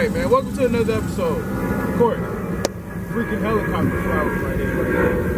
Alright, man, welcome to another episode. Of course, freaking helicopter flowers right here.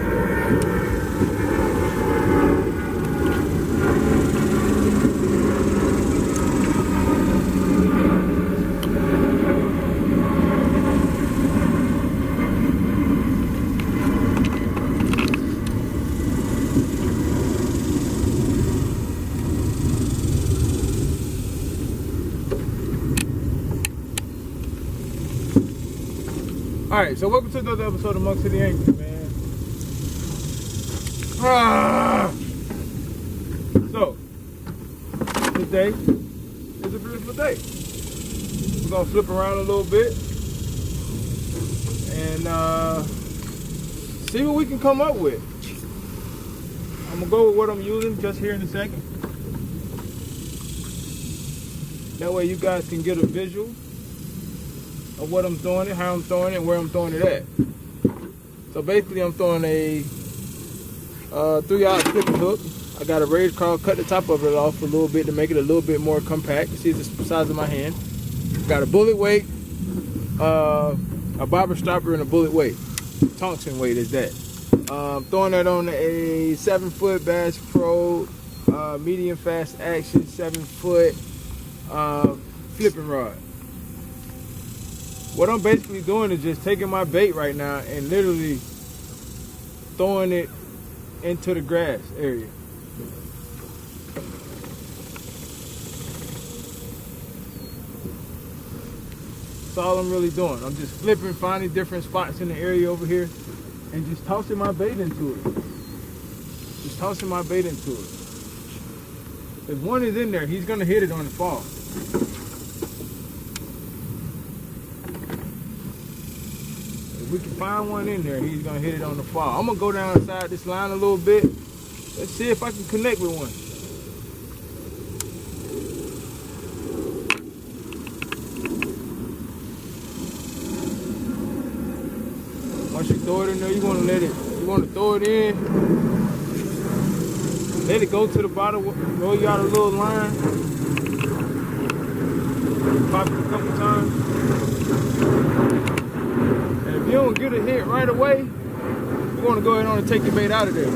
Alright, so welcome to another episode of MuckCityAngler, man. So, today is a beautiful day. We're going to flip around a little bit and see what we can come up with. I'm going to go with what I'm using just here in a second. That way you guys can get a visual of what I'm throwing it, how I'm throwing it, and where I'm throwing it at. So basically I'm throwing a 3-aught flipping hook. I got a raised crawl, cut the top of it off a little bit to make it a little bit more compact. You see it's the size of my hand. Got a bullet weight, a bobber stopper, and a bullet weight. Tungsten weight is that. Throwing that on a 7-foot Bass Pro medium fast action 7-foot flipping rod. What I'm basically doing is just taking my bait right now and literally throwing it into the grass area. That's all I'm really doing. I'm just flipping, finding different spots in the area over here and just tossing my bait into it. Just tossing my bait into it. If one is in there, he's gonna hit it on the fall. If we can find one in there, he's gonna hit it on the fall. I'm gonna go down inside this line a little bit. Let's see if I can connect with one. Once you throw it in there, you wanna throw it in. Let it go to the bottom, roll you out a little line. Pop it a couple times. If you don't get a hit right away, you want to go ahead and take your bait out of there.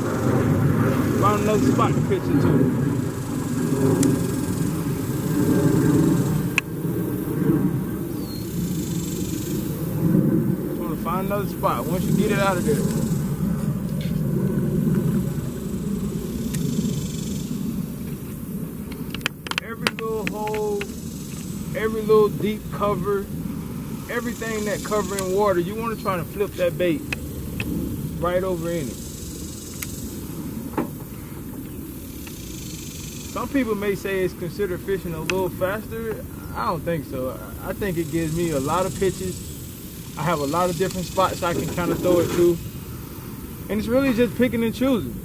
Find another spot to pitch into. Just want to find another spot once you get it out of there. Every little hole, every little deep cover, everything that covering water, you want to try to flip that bait right over in it. Some people may say it's considered fishing a little faster. I don't think so. I think it gives me a lot of pitches. I have a lot of different spots I can kind of throw it to. And it's really just picking and choosing.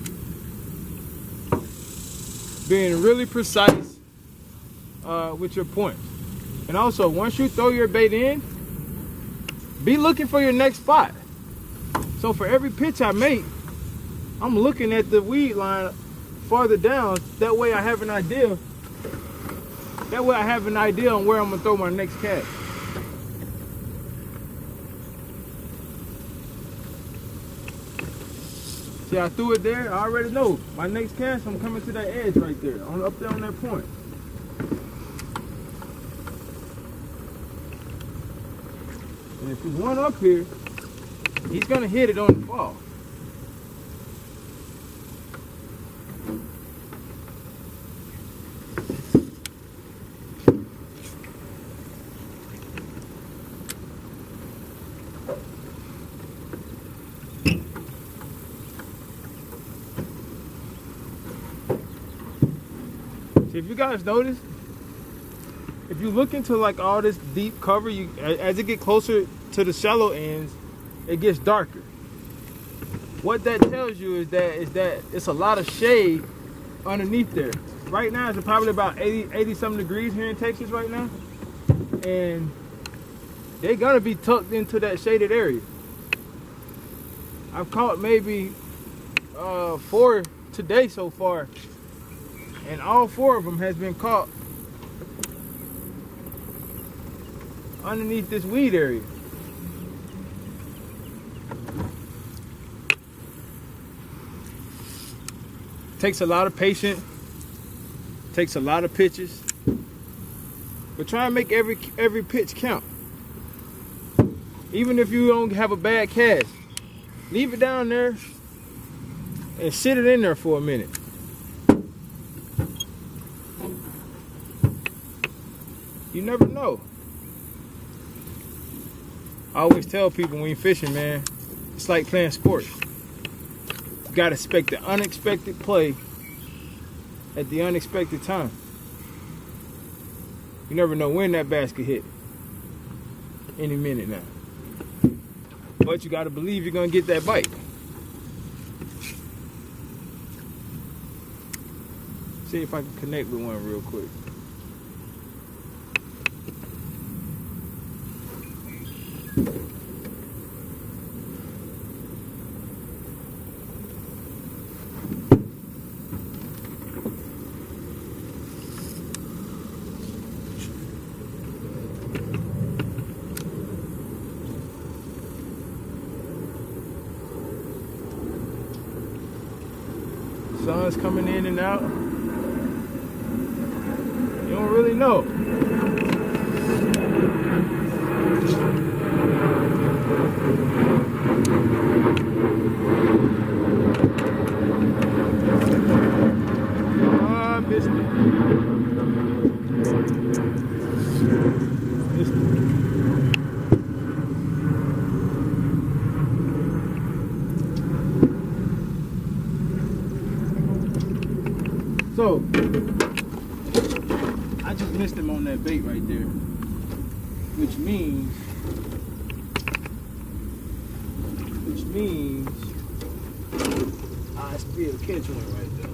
Being really precise with your points. And also, once you throw your bait in, be looking for your next spot. So for every pitch I make, I'm looking at the weed line farther down. That way I have an idea. That way I have an idea on where I'm gonna throw my next cast. See, I threw it there. I already know my next cast. I'm coming to that edge right there, up there on that point. And if there's one up here, he's gonna hit it on the fall. See, if you guys notice, if you look into like all this deep cover, as it get closer to the shallow ends, it gets darker. What that tells you is that it's a lot of shade underneath there. Right now it's probably about 80 something degrees here in Texas right now, and they're gonna be tucked into that shaded area. I've caught maybe 4 today so far, and all 4 of them has been caught underneath this weed area. Takes a lot of patience, takes a lot of pitches, but try and make every pitch count. Even if you don't have a bad cast, leave it down there and sit it in there for a minute. You never know. I always tell people when you're fishing, man, it's like playing sports. You gotta expect the unexpected play at the unexpected time. You never know when that basket hit. Any minute now. But you gotta believe you're gonna get that bite. See if I can connect with one real quick. Sun's coming in and out. You don't really know. I missed it. Missed it. So, I just missed him on that bait right there, which means I still catch one right there.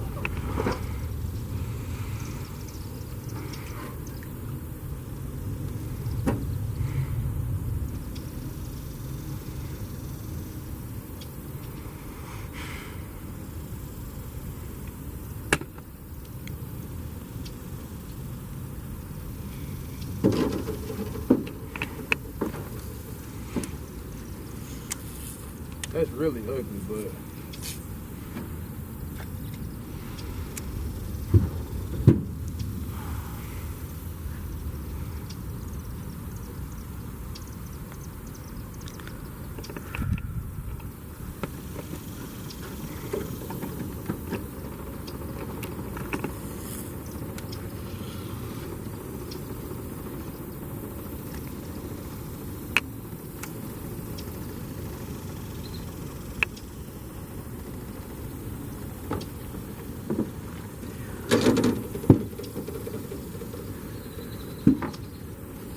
That's really ugly, but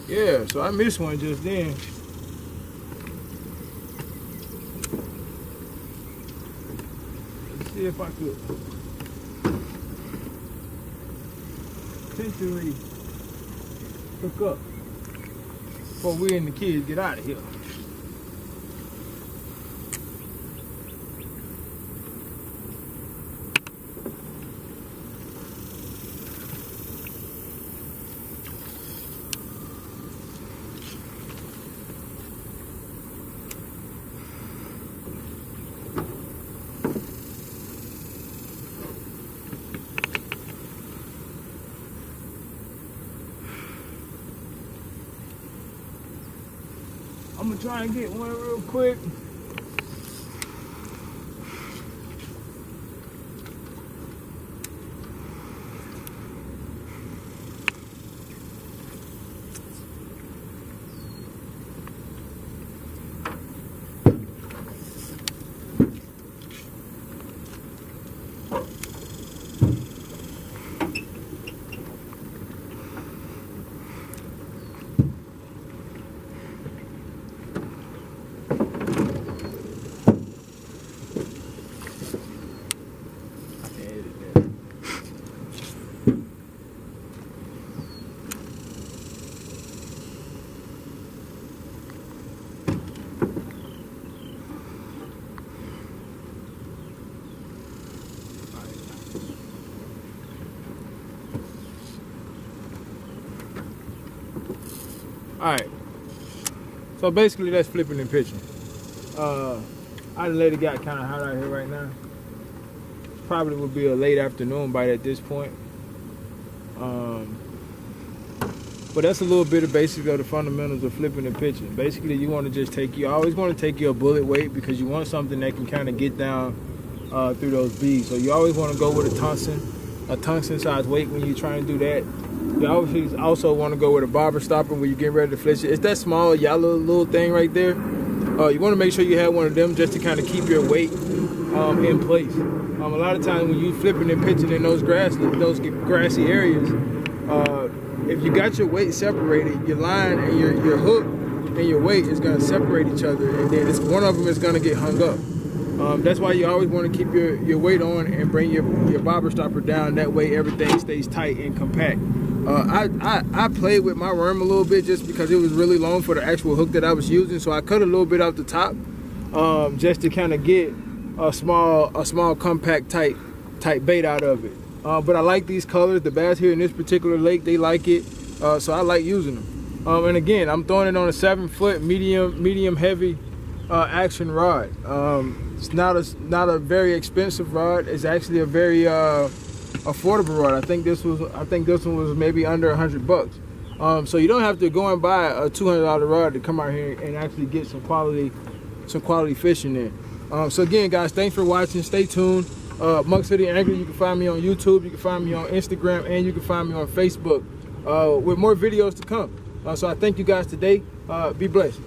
yeah, so I missed one just then. Let's see if I could potentially hook up before we and the kids get out of here. I'm gonna try and get one real quick. All right, So basically that's flipping and pitching. I let it got kind of hot out here right now. Probably would be a late afternoon bite at this point. But that's a little bit of basics of the fundamentals of flipping and pitching. Basically, you want to just you always want to take your bullet weight because you want something that can kind of get down through those beads. So you always want to go with a tungsten size weight when you're trying to do that. You always also want to go with a bobber stopper when you're getting ready to flish it. It's that small yellow little thing right there. You want to make sure you have one of them just to kind of keep your weight in place. A lot of times when you flipping and pitching in those grassy areas, if you got your weight separated, your line and your hook and your weight is going to separate each other, and then one of them is going to get hung up. That's why you always want to keep your weight on and bring your bobber stopper down. That way everything stays tight and compact. I played with my worm a little bit just because it was really long for the actual hook that I was using, so I cut a little bit off the top just to kind of get a small compact tight bait out of it. But I like these colors. The bass here in this particular lake, they like it, so I like using them. And again, I'm throwing it on a 7-foot medium heavy action rod. It's not a very expensive rod. It's actually a very affordable rod. I think this one was maybe under $100. So you don't have to go and buy a $200 rod to come out here and actually get some quality fishing in. So again, guys, thanks for watching. Stay tuned. MuckCityAngler, you can find me on YouTube, you can find me on Instagram, and you can find me on Facebook with more videos to come. So I thank you guys today. Be blessed.